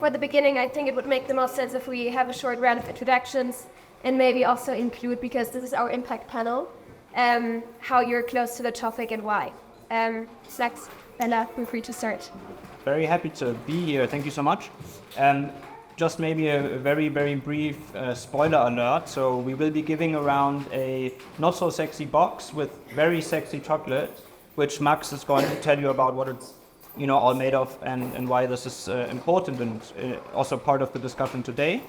for the beginning, I think it would make the most sense if we have a short round of introductions and maybe also include, because this is our impact panel, how you're close to the topic and why. Max, Bella, feel free to start. Very happy to be here. Thank you so much. Just maybe a very, very brief spoiler alert. So we will be giving around a not so sexy box with very sexy chocolate, which Max is going to tell you about what it's all made of and why this is important and also part of the discussion today.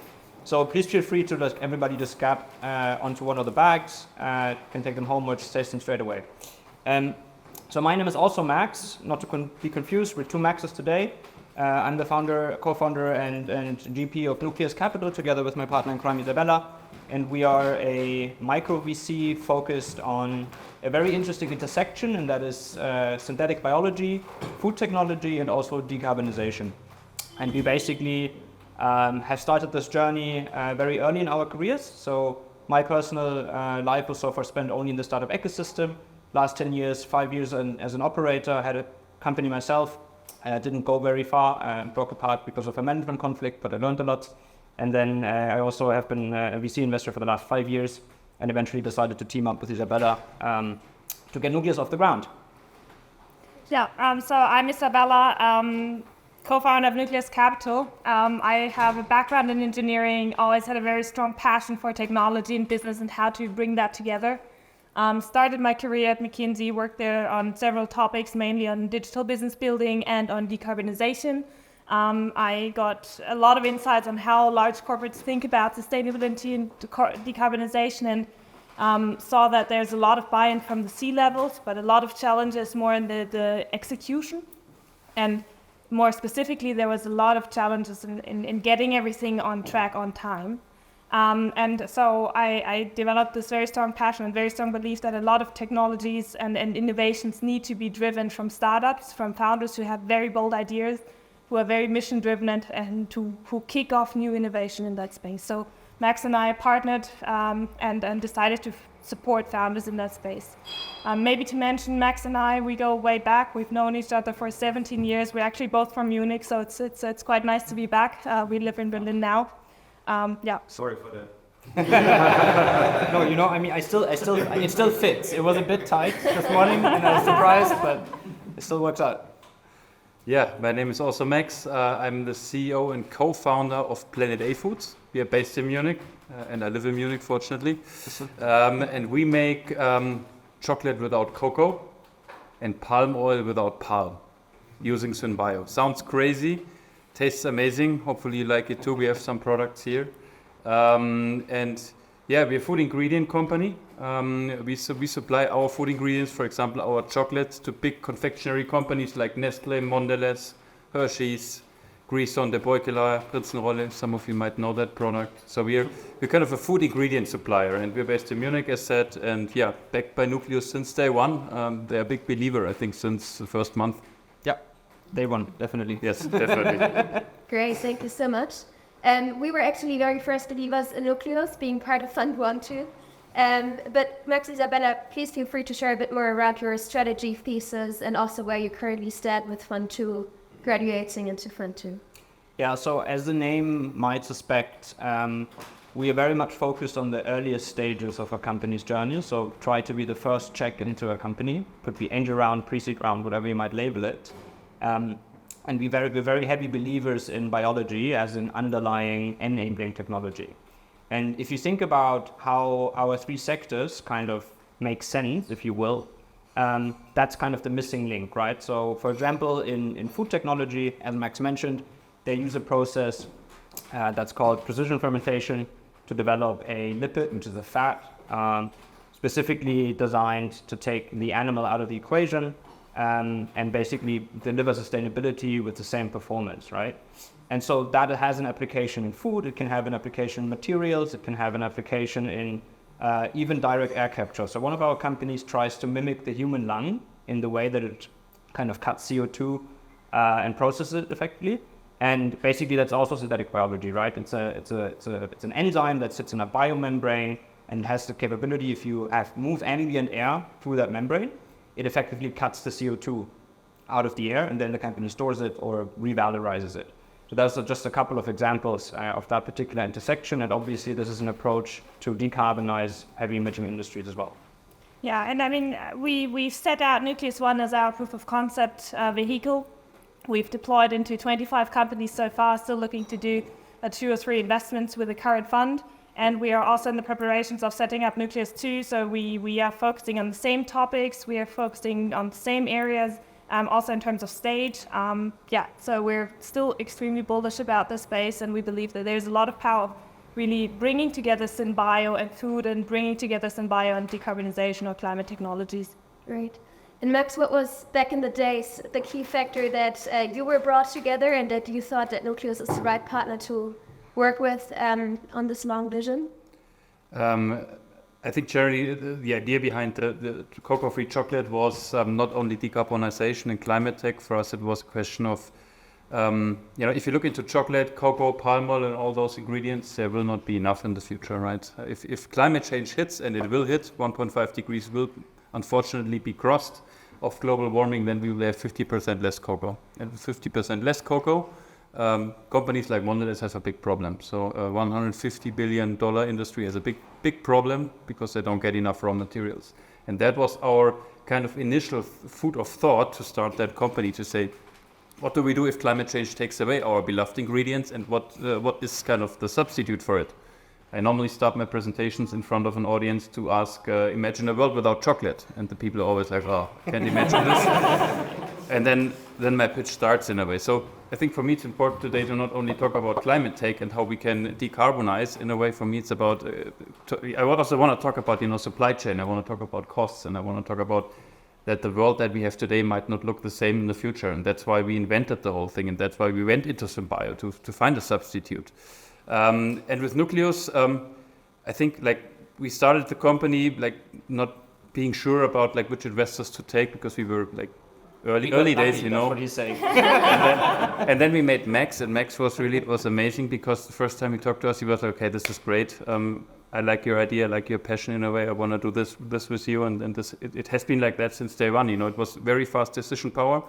So please feel free to everybody just grab onto one of the bags, can take them home or just taste them straight away. So my name is also Max, not to be confused with two Maxes today. I'm the co-founder and GP of Nucleus Capital together with my partner in crime Isabella, and we are a micro VC focused on a very interesting intersection, and that is synthetic biology, food technology, and also decarbonization. And we basically have started this journey very early in our careers. So my personal life was so far spent only in the startup ecosystem. Last 10 years, 5 years as an operator, had a company myself. Didn't go very far, broke apart because of a management conflict, but I learned a lot. And then I also have been a VC investor for the last 5 years and eventually decided to team up with Isabella to get Nucleus off the ground. Yeah, so I'm Isabella, co-founder of Nucleus Capital. I have a background in engineering, always had a very strong passion for technology and business and how to bring that together. Started my career at McKinsey, worked there on several topics, mainly on digital business building and on decarbonization. I got a lot of insights on how large corporates think about sustainability and decarbonization, and saw that there's a lot of buy-in from the C-levels, but a lot of challenges more in the execution. And more specifically, there was a lot of challenges in getting everything on track on time. And so I developed this very strong passion and very strong belief that a lot of technologies and innovations need to be driven from startups, from founders who have very bold ideas, who are very mission driven and who kick off new innovation in that space. So Max and I partnered and decided to support founders in that space. Maybe to mention, Max and I, we go way back. We've known each other for 17 years. We're actually both from Munich, so it's quite nice to be back. We live in Berlin now. Yeah. Sorry for that. No, it still fits. It was a bit tight this morning, and I was surprised, but it still works out. Yeah, my name is also Max. I'm the CEO and co-founder of Planet A Foods. We are based in Munich, and I live in Munich, fortunately. And we make chocolate without cocoa and palm oil without palm, using SynBio. Sounds crazy. Tastes amazing. Hopefully you like it too. We have some products here. And yeah, we're a food ingredient company. We supply our food ingredients, for example, our chocolates, to big confectionery companies like Nestle, Mondelez, Hershey's, Grison, De Beukeler, Prinzenrolle. Some of you might know that product. So we're kind of a food ingredient supplier, and we're based in Munich, as said, and yeah, backed by Nucleus since day one. They're a big believer, I think, since the first month. Yeah. Day one, definitely. Yes, definitely. Great, thank you so much. We were actually very first believers in Nucleus, being part of Fund 1 too. But Max, Isabella, please feel free to share a bit more around your strategy thesis and also where you currently stand with Fund 2, graduating into Fund 2. Yeah, so as the name might suspect, we are very much focused on the earliest stages of a company's journey. So try to be the first check into a company, could be angel round, pre-seed round, whatever you might label it. And we're very heavy believers in biology as an underlying enabling technology. And if you think about how our three sectors kind of make sense, if you will, that's kind of the missing link, right? So for example, in food technology, as Max mentioned, they use a process that's called precision fermentation to develop a lipid, which is a fat, specifically designed to take the animal out of the equation and basically deliver sustainability with the same performance, right? And so that has an application in food, it can have an application in materials, it can have an application in even direct air capture. So one of our companies tries to mimic the human lung in the way that it kind of cuts CO2 and processes it effectively. And basically that's also synthetic biology, right? It's an enzyme that sits in a biomembrane and has the capability, if you move ambient air through that membrane, it effectively cuts the CO2 out of the air, and then the company stores it or revalorizes it. So those are just a couple of examples of that particular intersection, and obviously this is an approach to decarbonize heavy emitting industries as well. Yeah, and I mean, we set out Nucleus One as our proof of concept vehicle. We've deployed into 25 companies so far, still looking to do 2 or 3 investments with the current fund. And we are also in the preparations of setting up Nucleus 2. So we are focusing on the same topics. We are focusing on the same areas, also in terms of stage. So we're still extremely bullish about this space. And we believe that there's a lot of power of really bringing together synbio and food and bringing together synbio and decarbonization or climate technologies. Great. And Max, what was back in the days the key factor that you were brought together and that you thought that Nucleus is the right partner to work with on this long vision? I think generally the idea behind the cocoa-free chocolate was not only decarbonization and climate tech. For us, it was a question of, if you look into chocolate, cocoa, palm oil, and all those ingredients, there will not be enough in the future, right? If climate change hits, and it will hit, 1.5 degrees will unfortunately be crossed of global warming, then we will have 50% less cocoa. And with 50% less cocoa, companies like Mondelez have a big problem. So a $150 billion industry has a big problem because they don't get enough raw materials. And that was our kind of initial food of thought to start that company, to say, what do we do if climate change takes away our beloved ingredients, and what is kind of the substitute for it? I normally start my presentations in front of an audience to ask, imagine a world without chocolate. And the people are always like, oh, can't imagine this. And then my pitch starts in a way. So I think for me it's important today to not only talk about climate tech and how we can decarbonize. In a way, for me it's about, I also want to talk about supply chain. I want to talk about costs, and I want to talk about that the world that we have today might not look the same in the future. And that's why we invented the whole thing, and that's why we went into synbio, to find a substitute. And with Nucleus, I think we started the company not being sure about which investors to take, because we were early days, That's what he's saying. and then we made Max, and Max was amazing, because the first time he talked to us, he was like, okay, this is great. I like your idea, I like your passion in a way. I want to do this with you, and this it has been like that since day one. It was very fast decision power.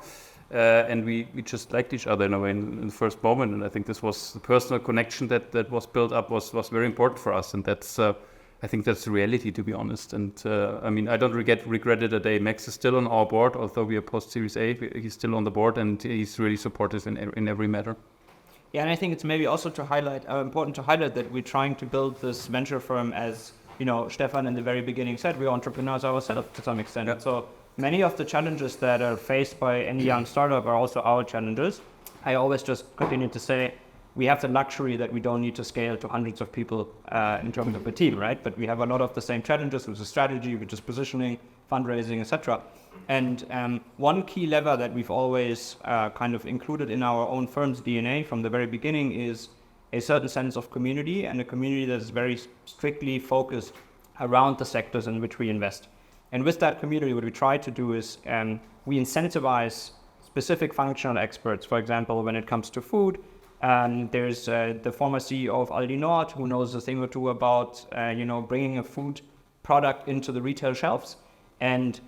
And we just liked each other in a way in the first moment, and I think this was the personal connection that was built up was very important for us, and that's I think that's the reality, to be honest. And I don't regret it a day. Max is still on our board, although we are post Series A. He's still on the board, and he's really supportive in every matter. Yeah, and I think it's maybe also important to highlight that we're trying to build this venture firm, as Stefan in the very beginning said, we're entrepreneurs ourselves to some extent. Yeah. So many of the challenges that are faced by any young startup are also our challenges. I always just continue to say we have the luxury that we don't need to scale to hundreds of people in terms of a team, right? But we have a lot of the same challenges with the strategy, which is positioning, fundraising, etc. And one key lever that we've always kind of included in our own firm's DNA from the very beginning is a certain sense of community, and a community that is very strictly focused around the sectors in which we invest. And with that community, what we try to do is we incentivize specific functional experts. For example, when it comes to food, there's the former CEO of Aldi Nord, who knows a thing or two about bringing a food product into the retail shelves. And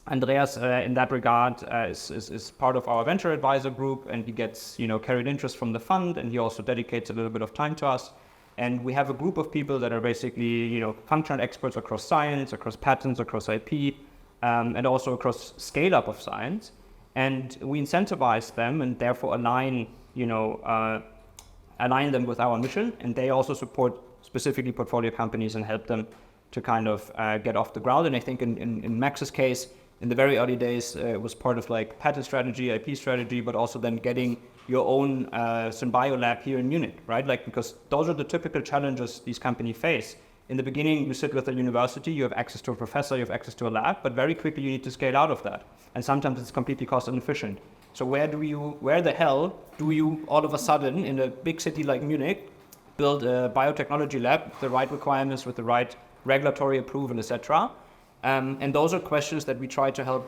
Andreas, in that regard, is part of our venture advisor group, and he gets carried interest from the fund, and he also dedicates a little bit of time to us. And we have a group of people that are basically, functional experts across science, across patents, across IP, and also across scale-up of science. And we incentivize them, and therefore align them with our mission. And they also support specifically portfolio companies and help them to kind of get off the ground. And I think in Max's case, in the very early days, it was part of patent strategy, IP strategy, but also then getting your own synbio lab here in Munich, right? Because those are the typical challenges these companies face. In the beginning, you sit with a university, you have access to a professor, you have access to a lab, but very quickly you need to scale out of that. And sometimes it's completely cost inefficient. So where the hell do you all of a sudden, in a big city like Munich, build a biotechnology lab with the right requirements, with the right regulatory approval, etc.? And those are questions that we try to help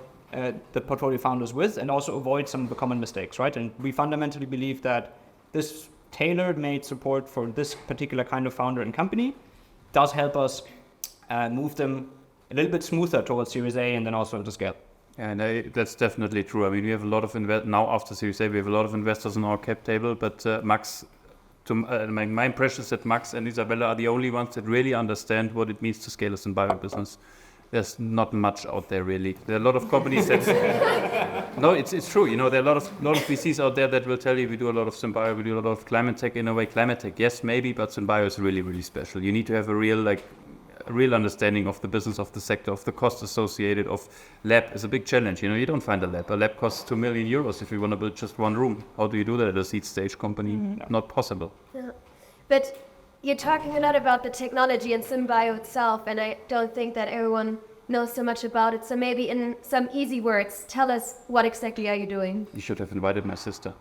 the portfolio founders with, and also avoid some of the common mistakes, right? And we fundamentally believe that this tailor-made support for this particular kind of founder and company does help us move them a little bit smoother towards Series A and then also to scale. And that's definitely true. I mean, we have a lot of now after Series A, we have a lot of investors on our cap table, but Max, my impression is that Max and Isabella are the only ones that really understand what it means to scale a synbio business. There's not much out there really. There are a lot of companies that no, it's true. You know, there are a lot of VCs out there that will tell you we do a lot of synbio, we do a lot of climate tech. In a way, climate tech, yes, maybe, but synbio is really, really special. You need to have a real understanding of the business, of the sector, of the costs associated. Of lab is a big challenge. You know, you don't find a lab. A lab costs 2 million euros if you want to build just one room. How do you do that at a seed stage company? Not possible. Yeah. But you're talking a lot about the technology and synbio itself, and I don't think that everyone knows so much about it. So maybe in some easy words, tell us what exactly are you doing? You should have invited my sister.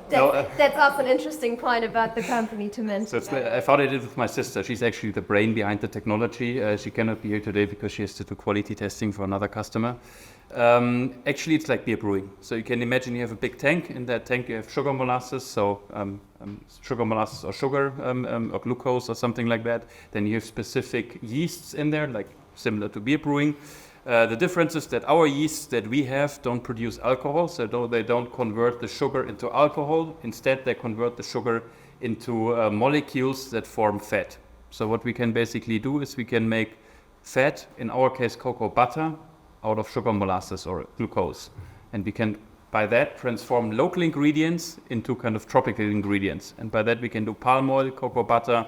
That's also an interesting point about the company to mention. So I founded it with my sister. She's actually the brain behind the technology. She cannot be here today because she has to do quality testing for another customer. Actually, it's like beer brewing. So you can imagine you have a big tank. In that tank, you have sugar molasses, sugar molasses or sugar or glucose or something like that. Then you have specific yeasts in there, like similar to beer brewing. The difference is that our yeasts that we have don't produce alcohol, so they don't convert the sugar into alcohol. Instead, they convert the sugar into molecules that form fat. So what we can basically do is we can make fat, in our case cocoa butter, out of sugar molasses or glucose. And we can, by that, transform local ingredients into kind of tropical ingredients. And by that, we can do palm oil, cocoa butter,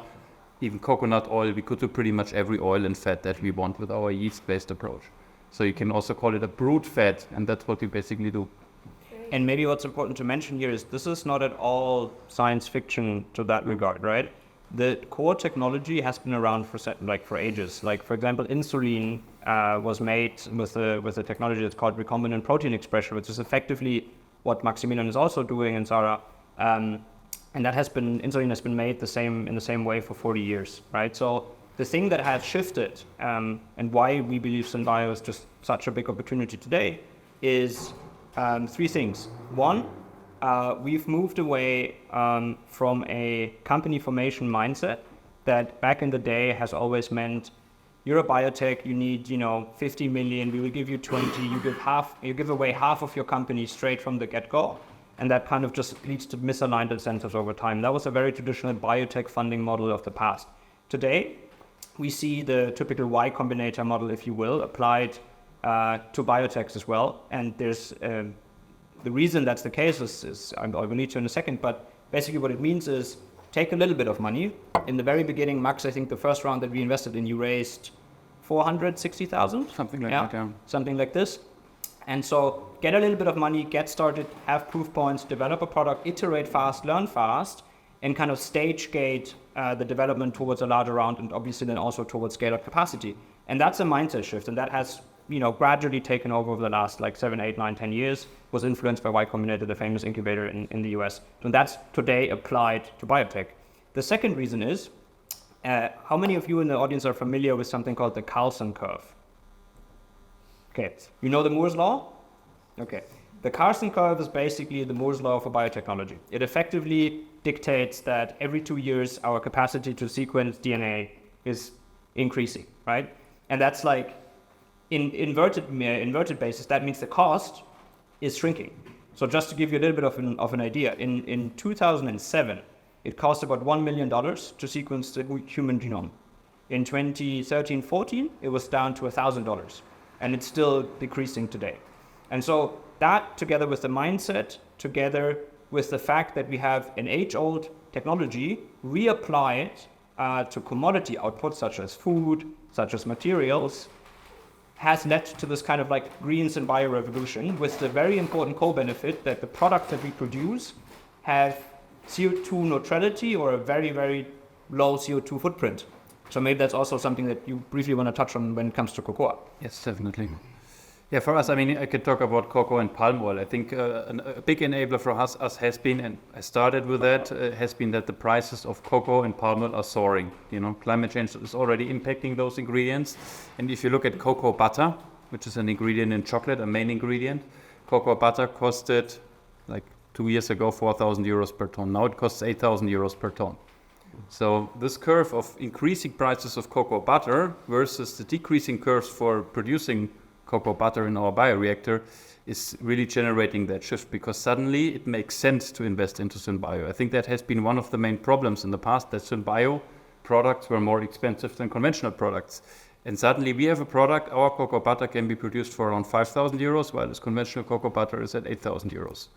even coconut oil. We could do pretty much every oil and fat that we want with our yeast-based approach. So you can also call it a brewed fat, and that's what we basically do. And maybe what's important to mention here is this is not at all science fiction to that regard, right? The core technology has been around for ages. Like, for example, insulin was made with a technology that's called recombinant protein expression, which is effectively what Maximilian is also doing, and Sarah. And insulin has been made in the same way for 40 years, right? So the thing that has shifted, and why we believe synbio is just such a big opportunity today, is three things. One, we've moved away from a company formation mindset that back in the day has always meant you're a biotech, you need 50 million, we will give you 20, you give away half of your company straight from the get-go, and that kind of just leads to misaligned incentives over time. That was a very traditional biotech funding model of the past. Today, we see the typical Y Combinator model, if you will, applied to biotechs as well, and there's the reason that's the case is I will need to in a second, but basically what it means is take a little bit of money. In the very beginning, Max, I think the first round that we invested in, you raised 460,000? Something like that, yeah. Something like this. And so get a little bit of money, get started, have proof points, develop a product, iterate fast, learn fast, and kind of stage gate the development towards a larger round, and obviously then also towards scale-up capacity. And that's a mindset shift, and that has gradually taken over the last 7, 8, 9, 10 years, was influenced by Y Combinator, the famous incubator in the US. And that's today applied to biotech. The second reason is, how many of you in the audience are familiar with something called the Carlson curve? Okay, you know the Moore's law? Okay. The Carlson curve is basically the Moore's law for biotechnology. It effectively dictates that every 2 years, our capacity to sequence DNA is increasing, right? And that's in inverted basis, that means the cost is shrinking. So just to give you a little bit of an idea, in 2007, it cost about $1 million to sequence the human genome. In 2013-14, it was down to $1,000, and it's still decreasing today. And so that, together with the mindset, together with the fact that we have an age-old technology, reapply it to commodity outputs such as food, such as materials, has led to this kind of green synbio revolution, with the very important co-benefit that the products that we produce have CO2 neutrality or a very, very low CO2 footprint. So maybe that's also something that you briefly want to touch on when it comes to cocoa. Yes, definitely. Yeah, for us, I could talk about cocoa and palm oil. I think a big enabler for us has been, and I started with that, has been that the prices of cocoa and palm oil are soaring. Climate change is already impacting those ingredients. And if you look at cocoa butter, which is an ingredient in chocolate, a main ingredient, cocoa butter costed 2 years ago 4,000 euros per ton. Now it costs 8,000 euros per ton. So this curve of increasing prices of cocoa butter versus the decreasing curves for producing cocoa butter in our bioreactor is really generating that shift, because suddenly it makes sense to invest into synbio. I think that has been one of the main problems in the past, that synbio products were more expensive than conventional products. And suddenly we have a product, our cocoa butter can be produced for around 5,000 euros, while this conventional cocoa butter is at 8,000 euros.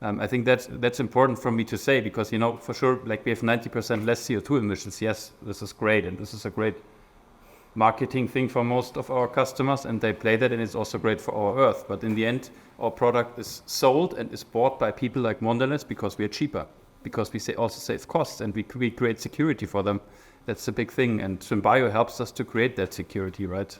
I think that's important for me to say, because, you know, for sure, like we have 90% less CO2 emissions. Yes, this is great, and this is a great marketing thing for most of our customers, and they play that, and it's also great for our earth. But in the end, our product is sold and is bought by people like Mondelez because we are cheaper, because we also save costs, and we create security for them. That's the big thing, and synbio helps us to create that security, right?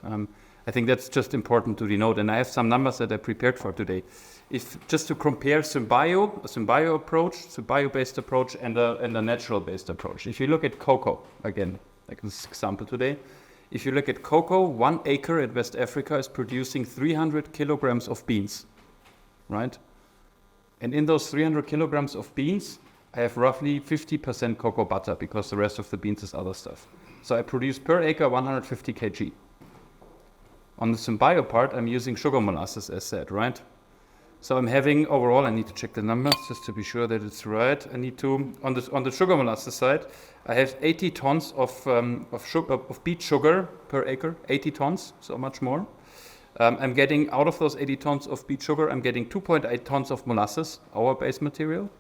I think that's just important to denote, and I have some numbers that I prepared for today. If just to compare synbio, a synbio approach, synbio-based approach, and a natural-based approach. If you look at cocoa, again, like this example today, if you look at cocoa, 1 acre in West Africa is producing 300 kilograms of beans, right? And in those 300 kilograms of beans, I have roughly 50% cocoa butter, because the rest of the beans is other stuff. So I produce per acre 150 kg. On the synbio part, I'm using sugar molasses, as said, right? So I'm having overall, I need to check the numbers just to be sure that it's right. I need to, on the sugar molasses side, I have 80 tons of beet sugar per acre, 80 tons, so much more. I'm getting, out of those 80 tons of beet sugar, I'm getting 2.8 tons of molasses, our base material.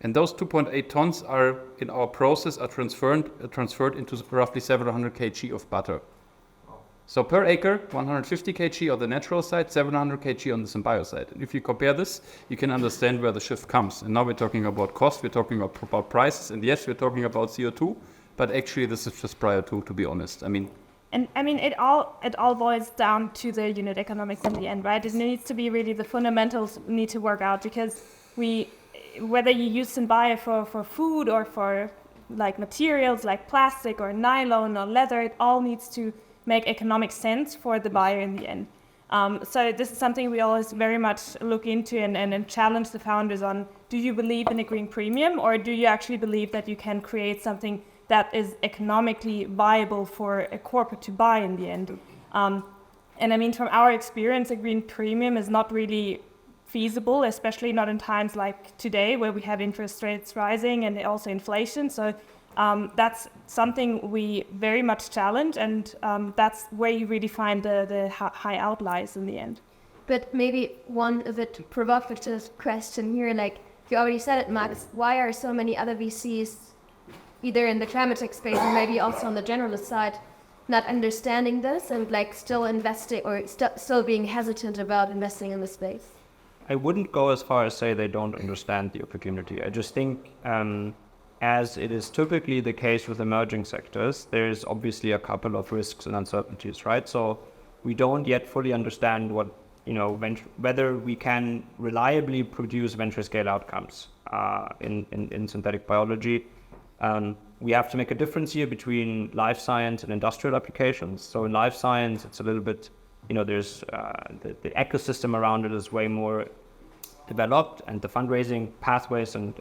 And those 2.8 tons are, in our process, are transferred into roughly 700 kg of butter. So per acre, 150 kg on the natural side, 700 kg on the synbio side. And if you compare this, you can understand where the shift comes. And now we're talking about cost, we're talking about prices, and yes, we're talking about CO2, but actually this is just prior to be honest. I mean, it all boils down to the unit economics in the end, right? It needs to be really the fundamentals need to work out, because whether you use synbio for food or for like materials like plastic or nylon or leather, it all needs to make economic sense for the buyer in the end. So this is something we always very much look into and challenge the founders on. Do you believe in a green premium, or do you actually believe that you can create something that is economically viable for a corporate to buy in the end? And I mean, from our experience, a green premium is not really feasible, especially not in times like today where we have interest rates rising and also inflation. So that's something we very much challenge, and that's where you really find the high outliers in the end. But maybe one a bit provocative question here, like you already said it, Max, why are so many other VCs, either in the climate tech space or maybe also on the generalist side, not understanding this and like still investing or still being hesitant about investing in the space? I wouldn't go as far as say they don't understand the opportunity. I just think, as it is typically the case with emerging sectors, there's obviously a couple of risks and uncertainties, right? So we don't yet fully understand what, whether we can reliably produce venture scale outcomes in synthetic biology. We have to make a difference here between life science and industrial applications. So in life science, it's a little bit, there's the ecosystem around it is way more developed, and the fundraising pathways and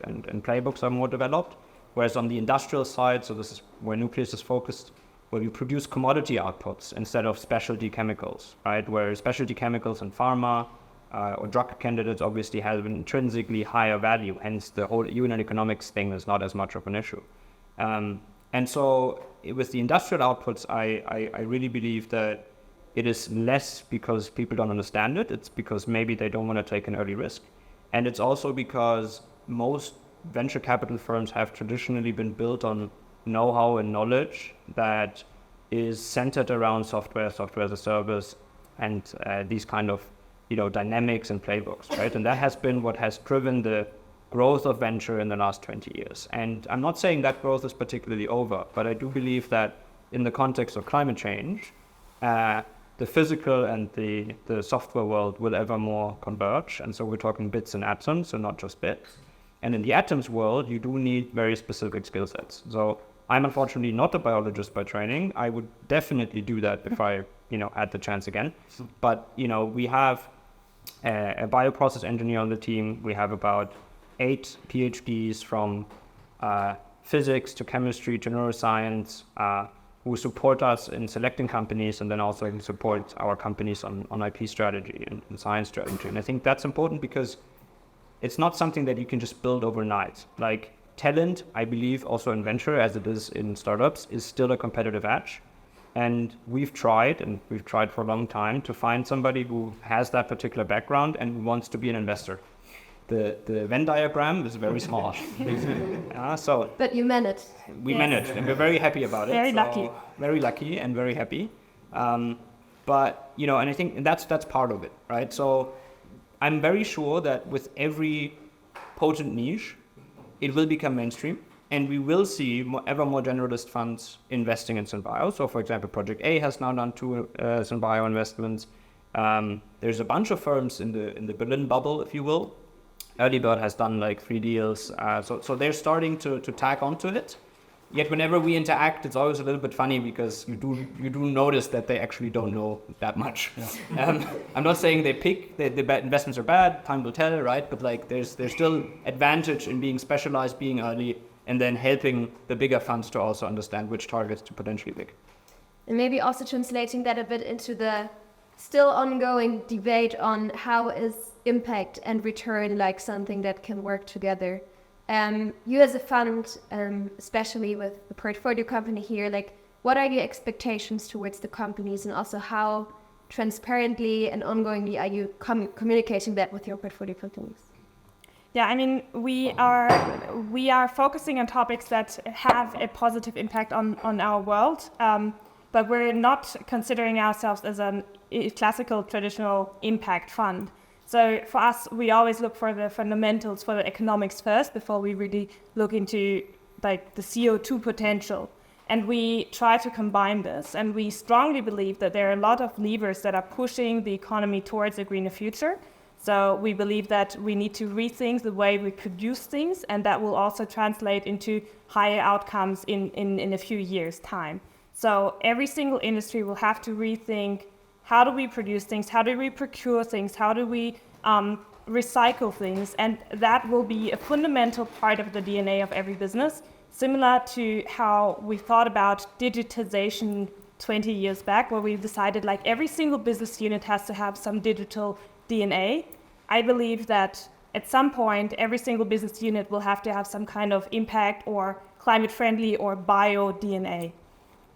playbooks are more developed. Whereas on the industrial side, so this is where Nucleus is focused, where we produce commodity outputs instead of specialty chemicals, right? Where specialty chemicals in pharma or drug candidates obviously have an intrinsically higher value, hence the whole unit economics thing is not as much of an issue. And so with the industrial outputs, I really believe that it is less because people don't understand it, it's because maybe they don't want to take an early risk. And it's also because most venture capital firms have traditionally been built on know-how and knowledge that is centered around software as a service, and these kind of dynamics and playbooks, right? And that has been what has driven the growth of venture in the last 20 years. And I'm not saying that growth is particularly over, but I do believe that in the context of climate change, the physical and the software world will ever more converge. And so we're talking bits and atoms, so not just bits. And in the atoms world, you do need very specific skill sets. So I'm unfortunately not a biologist by training. I would definitely do that if I, had the chance again. But, we have a bioprocess engineer on the team. We have about 8 PhDs from physics to chemistry to neuroscience. who support us in selecting companies and then also support our companies on IP strategy and science strategy. And I think that's important because it's not something that you can just build overnight. Like talent, I believe, also in venture, as it is in startups, is still a competitive edge. And we've tried for a long time to find somebody who has that particular background and who wants to be an investor. The Venn diagram is very small. But you managed. We managed, and we're very happy about it. Very lucky. Very lucky and very happy. But, and I think that's part of it, right? So I'm very sure that with every potent niche, it will become mainstream. And we will see ever more generalist funds investing in synbio. So, for example, Project A has now done 2 synbio investments. There's a bunch of firms in the Berlin bubble, if you will. Earlybird has done like 3 deals. So they're starting to tag onto it. Yet whenever we interact, it's always a little bit funny because you do notice that they actually don't know that much. Yeah. I'm not saying the investments are bad. Time will tell, right? But like there's still advantage in being specialized, being early, and then helping the bigger funds to also understand which targets to potentially pick. And maybe also translating that a bit into the still ongoing debate on how is impact and return like something that can work together. You as a fund, especially with the portfolio company here, like what are your expectations towards the companies, and also how transparently and ongoingly are you communicating that with your portfolio companies? Yeah, I mean, we are focusing on topics that have a positive impact on our world, but we're not considering ourselves as a classical traditional impact fund. So for us, we always look for the fundamentals, for the economics first, before we really look into like the CO2 potential. And we try to combine this. And we strongly believe that there are a lot of levers that are pushing the economy towards a greener future. So we believe that we need to rethink the way we produce things, and that will also translate into higher outcomes in a few years' time. So every single industry will have to rethink, how do we produce things? How do we procure things? How do we recycle things? And that will be a fundamental part of the DNA of every business, similar to how we thought about digitization 20 years back, where we decided like every single business unit has to have some digital DNA. I believe that at some point, every single business unit will have to have some kind of impact or climate-friendly or bio DNA.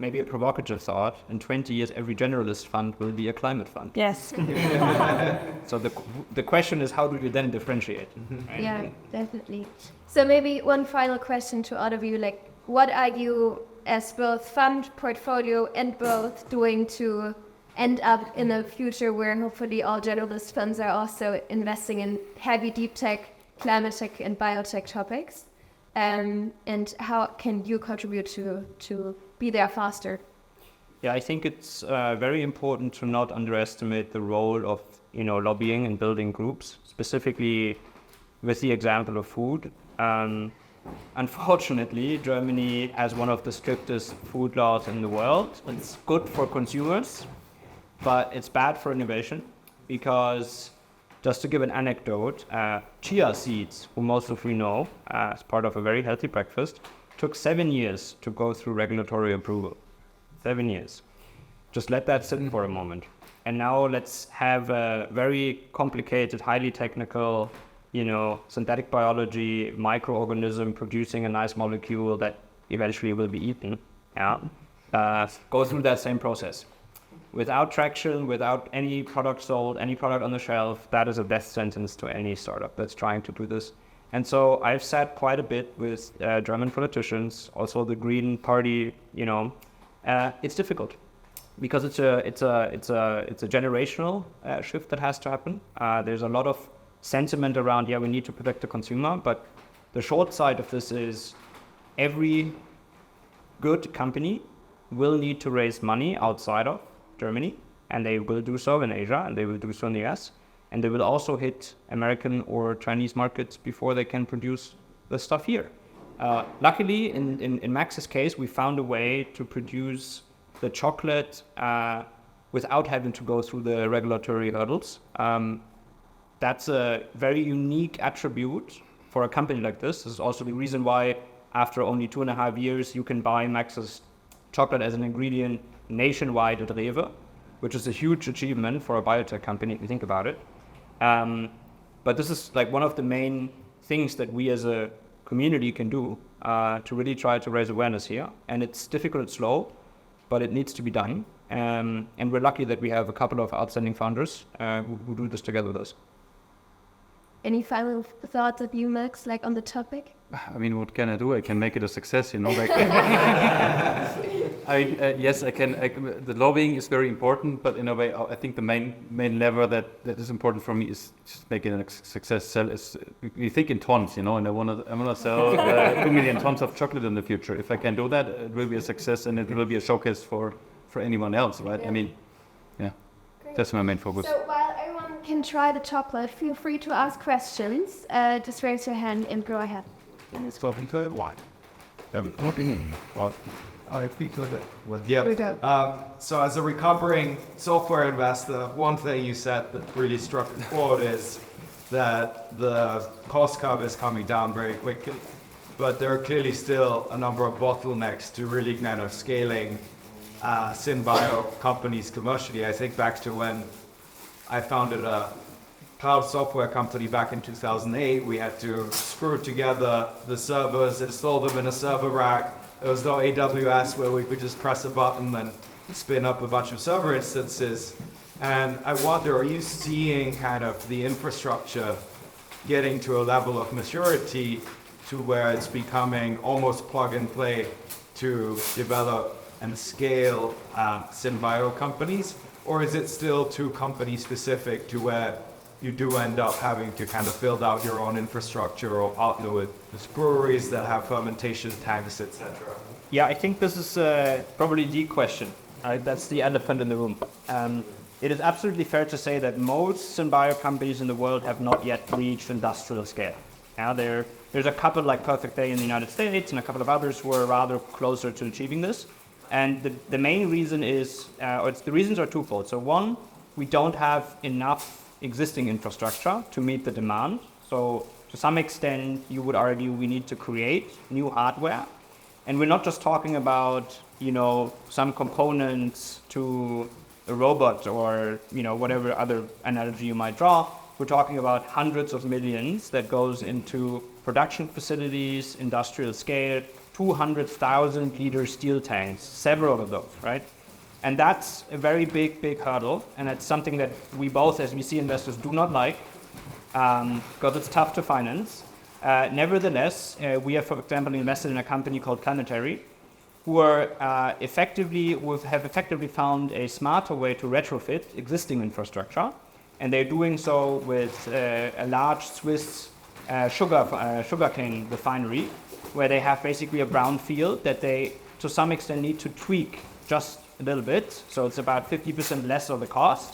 Maybe a provocative thought, in 20 years every generalist fund will be a climate fund. Yes. So the question is, how do you then differentiate? Right? Yeah, definitely. So maybe one final question to all of you, like what are you as both fund, portfolio and both doing to end up in a future where hopefully all generalist funds are also investing in heavy deep tech, climate tech and biotech topics? And how can you contribute to be there faster? Yeah, I think it's very important to not underestimate the role of lobbying and building groups, specifically with the example of food. Unfortunately, Germany has one of the strictest food laws in the world. It's good for consumers, but it's bad for innovation because, just to give an anecdote, chia seeds, who most of you know as part of a very healthy breakfast, took 7 years to go through regulatory approval. 7 years. Just let that sit for a moment. And now let's have a very complicated, highly technical, synthetic biology, microorganism producing a nice molecule that eventually will be eaten. Go through that same process. Without traction, without any product sold, any product on the shelf, that is a death sentence to any startup that's trying to do this. And so I've sat quite a bit with German politicians, also the Green Party. It's difficult because it's a generational shift that has to happen. There's a lot of sentiment around, we need to protect the consumer, but the short side of this is every good company will need to raise money outside of Germany, and they will do so in Asia, and they will do so in the US, and they will also hit American or Chinese markets before they can produce the stuff here. Luckily, in Max's case, we found a way to produce the chocolate without having to go through the regulatory hurdles. That's a very unique attribute for a company like this. This is also the reason why after only 2.5 years, you can buy Max's chocolate as an ingredient nationwide at Rewe, which is a huge achievement for a biotech company if you think about it. But this is like one of the main things that we as a community can do to really try to raise awareness here. And it's difficult, it's slow, but it needs to be done. And we're lucky that we have a couple of outstanding founders who do this together with us. Any final thoughts of you, Max, like on the topic? I mean, what can I do? I can make it a success, you know. Like, yes, I can. The lobbying is very important, but in a way, I think the main lever that is important for me is just making it a success. Sell is we think in tons, you know, and I wanna sell 2 million tons of chocolate in the future. If I can do that, it will be a success, and it will be a showcase for anyone else, right? Yeah. I mean, yeah, great. That's my main focus. So while everyone can try the chocolate, feel free to ask questions. Just raise your hand and go ahead. It's for people what? What do you mean? Well, I speak a little bit. Well, yeah. So as a recovering software investor, one thing you said that really struck a chord is that the cost curve is coming down very quickly, but there are clearly still a number of bottlenecks to really kind of scaling synbio companies commercially. I think back to when I founded a cloud software company back in 2008. We had to screw together the servers, install them in a server rack. There was no AWS where we could just press a button and spin up a bunch of server instances. And I wonder, are you seeing kind of the infrastructure getting to a level of maturity to where it's becoming almost plug and play to develop and scale synbio companies? Or is it still too company specific to where you do end up having to kind of build out your own infrastructure or partner with breweries that have fermentation tanks, etc.? Yeah, I think this is probably the question. That's the elephant in the room. It is absolutely fair to say that most synbio companies in the world have not yet reached industrial scale. Now there's a couple like Perfect Day in the United States and a couple of others who are rather closer to achieving this. And the main reason is, the reasons are twofold. So one, we don't have enough existing infrastructure to meet the demand. So to some extent, you would argue we need to create new hardware. And we're not just talking about, some components to a robot or, whatever other analogy you might draw. We're talking about hundreds of millions that goes into production facilities, industrial scale, 200,000 liter steel tanks, several of those, right? And that's a very big hurdle, and it's something that we both, as VC investors, do not like, because it's tough to finance. Nevertheless, we have, for example, invested in a company called Planetary, who have effectively found a smarter way to retrofit existing infrastructure, and they're doing so with a large Swiss sugarcane refinery, where they have basically a brown field that they, to some extent, need to tweak just a little bit, so it's about 50% less of the cost.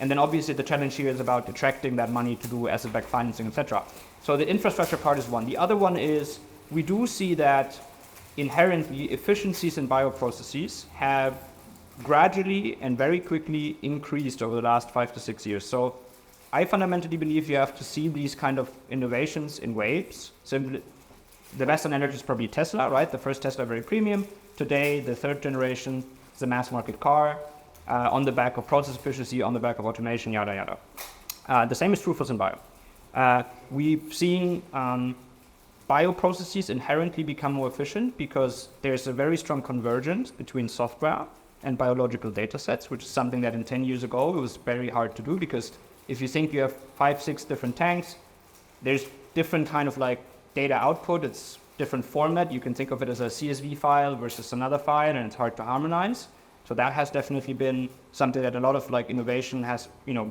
And then obviously the challenge here is about attracting that money to do asset-backed financing, etc. So the infrastructure part is one. The other one is we do see that inherently efficiencies in bioprocesses have gradually and very quickly increased over the last 5 to 6 years. So I fundamentally believe you have to see these kind of innovations in waves. Simply, the best analogy is probably Tesla, right? The first Tesla, very premium. Today, the third generation, the mass market car, on the back of process efficiency, on the back of automation, yada yada. The same is true for synbio. We've seen bioprocesses inherently become more efficient because there's a very strong convergence between software and biological data sets, which is something that in 10 years ago it was very hard to do, because if you think you have 5-6 different tanks, there's different kind of like data output, it's different format. You can think of it as a CSV file versus another file, and it's hard to harmonize. So that has definitely been something that a lot of like innovation has,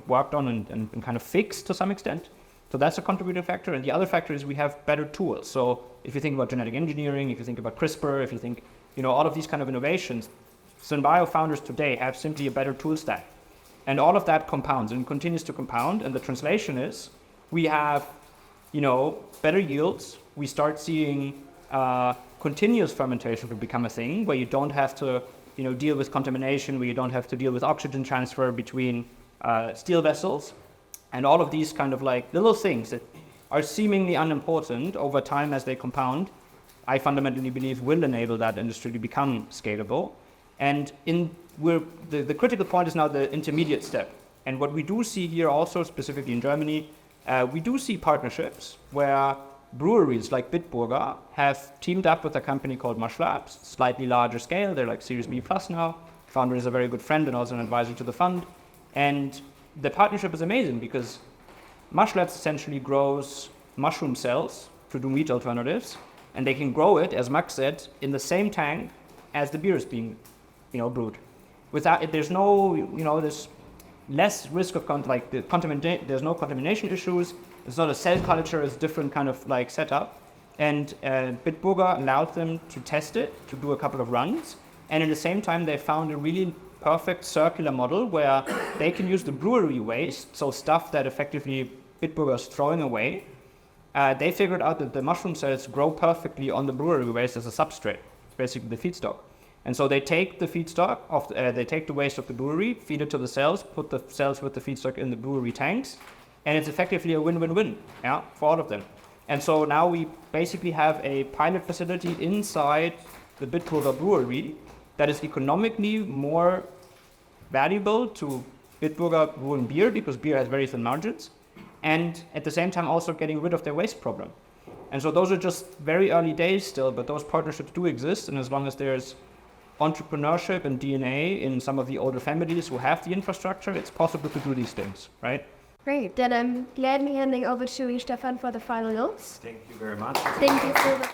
worked on and kind of fixed to some extent. So that's a contributing factor. And the other factor is we have better tools. So if you think about genetic engineering, if you think about CRISPR, if you think, all of these kind of innovations, synbio founders today have simply a better tool stack. And all of that compounds and continues to compound. And the translation is we have, better yields. We start seeing continuous fermentation to become a thing where you don't have to, deal with contamination, where you don't have to deal with oxygen transfer between steel vessels. And all of these kind of like little things that are seemingly unimportant over time as they compound, I fundamentally believe will enable that industry to become scalable. And the critical point is now the intermediate step. And what we do see here also, specifically in Germany, we do see partnerships where breweries like Bitburger have teamed up with a company called Mush Labs, slightly larger scale. They're like Series B plus now. Founder is a very good friend and also an advisor to the fund. And the partnership is amazing because Mush Labs essentially grows mushroom cells to do meat alternatives, and they can grow it, as Max said, in the same tank as the beer is being, brewed. Without it, there's no, there's less risk of there's no contamination issues. It's not a cell culture, it's different kind of like setup. And Bitburger allowed them to test it, to do a couple of runs. And at the same time, they found a really perfect circular model where they can use the brewery waste, so stuff that effectively Bitburger is throwing away. They figured out that the mushroom cells grow perfectly on the brewery waste as a substrate, basically the feedstock. And so they take the feedstock they take the waste of the brewery, feed it to the cells, put the cells with the feedstock in the brewery tanks, and it's effectively a win-win-win, for all of them. And so now we basically have a pilot facility inside the Bitburger brewery that is economically more valuable to Bitburger brewing beer because beer has very thin margins, and at the same time also getting rid of their waste problem. And so those are just very early days still, but those partnerships do exist, and as long as there's entrepreneurship and DNA in some of the older families who have the infrastructure, it's possible to do these things, right? Great. Then I'm gladly handing over to you, Stefan, for the final notes. Thank you very much. Thank you so much.